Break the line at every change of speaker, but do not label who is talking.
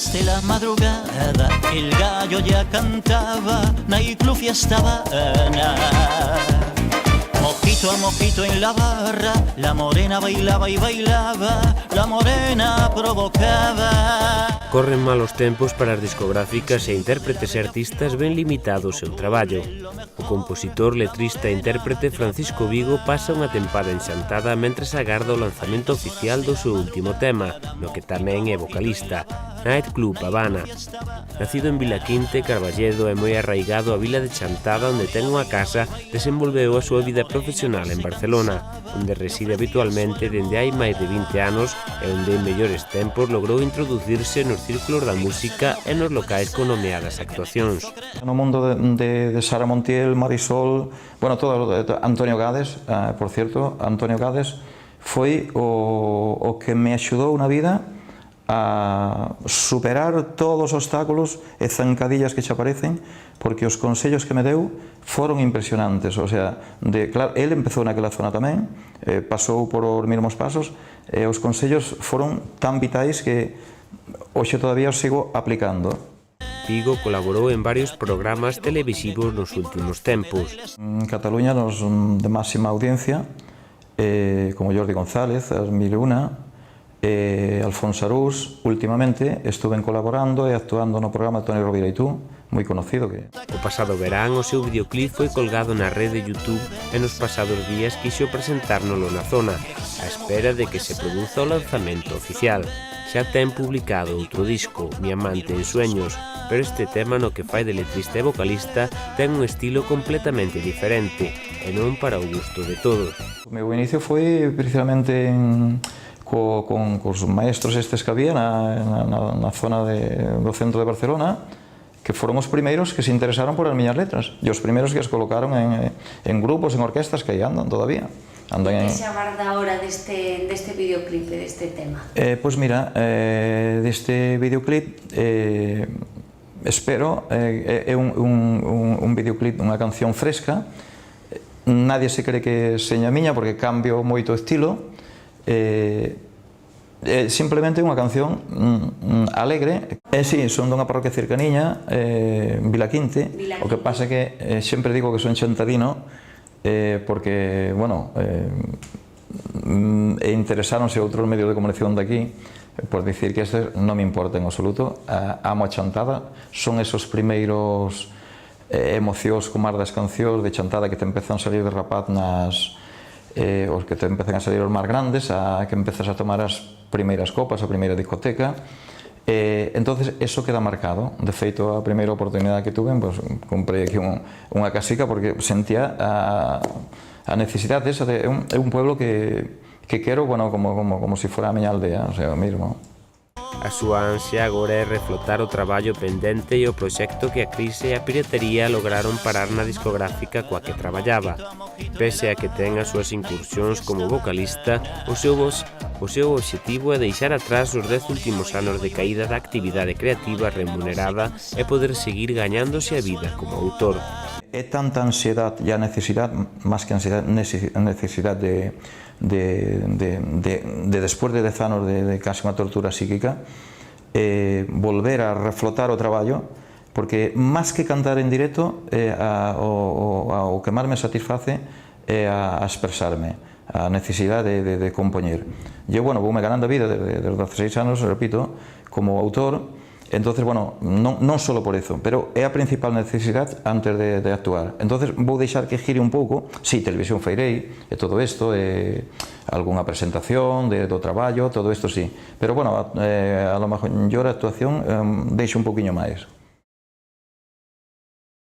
Desde la madrugada el gallo ya cantaba, Naiclu fiesta Habana. Mojito a mojito en la barra, la morena bailaba y bailaba, la morena provocaba.
Corren malos tempos para as discográficas e intérpretes e artistas ben limitado o seu traballo. O compositor, letrista e intérprete Francisco Vigo pasa unha tempada enxantada mentres agarda o lanzamento oficial do seu último tema, no que tamén é vocalista, Nightclub Habana. Nacido en Vilaquinte, Carballedo e moi arraigado á vila de Chantada, onde ten unha casa, desenvolveu a súa vida profesional en Barcelona, onde reside habitualmente dende hai máis de 20 anos e onde en mellores tempos logrou introducirse nos círculos da música e nos locais con nomeadas actuacións.
No mundo de Sara Montiel, Marisol, bueno, todo, Antonio Gades, por cierto, Antonio Gades foi o que me axudou na vida a superar todos os obstáculos e zancadillas que che aparecen, porque os consellos que me deu foron impresionantes. O sea, claro, ele empezou naquela zona tamén, pasou por os mesmos pasos, e os consellos foron tan vitais que hoxe todavía os sigo aplicando.
Vigo colaborou en varios programas televisivos nos últimos tempos.
En Cataluña, nos de máxima audiencia, como Jordi González, As Mil e Una, Alfonso Arús. Últimamente estuve colaborando e actuando no programa Toni Rovira e tú, moi conocido.
O pasado verán o seu videoclip foi colgado na rede YouTube e nos pasados días quixo presentárnolo na zona, á espera de que se produza o lanzamento oficial. Xa ten publicado outro disco, Mi amante en sueños, pero este tema no que fai de letrista e vocalista ten un estilo completamente diferente e non para o gusto de todos.
O meu inicio foi precisamente con os maestros estes que había na zona do centro de Barcelona, que foron os primeiros que se interesaron por as miñas letras e os primeiros que as colocaron en grupos, en orquestas que aí andan todavía.
Que se agarda ahora deste videoclip, deste tema?
Pois mira, deste videoclip espero, é un videoclip, unha canción fresca, nadie se cree que seña miña porque cambio moito o estilo, simplemente unha canción alegre. Si, son dunha parroquia cercaniña, Vilaquinte, o que pasa que sempre digo que son chantadino, porque, bueno, interesáronse outros medios de comunicación de aquí por dicir que estes non me importa en absoluto. Amo a chantada, son esos primeiros emocións como as das cancións de chantada que te empezan a salir de rapaz os que te empezan a salir os máis grandes, a que empezas a tomar as primeiras copas, a primeira discoteca. Entonces eso queda marcado. De feito, a primeira oportunidade que tuve, pues, comprei aquí unha casica porque sentía a necesidade esa de é un pueblo que quero, bueno, como se fora a miña aldea, o sea, mesmo.
A súa ansia agora é reflotar o traballo pendente e o proxecto que a crise e a piratería lograron parar na discográfica coa que traballaba. Pese a que ten as súas incursións como vocalista, o seu obxectivo é deixar atrás os 10 últimos anos de caída da actividade creativa remunerada e poder seguir gañándose a vida como autor.
É tanta ansiedade e a necesidade, máis que ansiedade, necesidade de despois de 10 anos de casi unha tortura psíquica, volver a reflotar o traballo, porque máis que cantar en directo, o que máis me satisface é a expresarme, a necesidade de compoñer. Eu, bueno, voume ganando a vida desde os 16 anos, repito, como autor. Entonces, bueno, non só por eso, pero é a principal necesidade antes de actuar. Entonces, vou deixar que gire un pouco, si, televisión feirei, e todo isto, algunha presentación do traballo, todo isto sí. Pero, bueno, a lo mellor a actuación deixo un poquinho máis.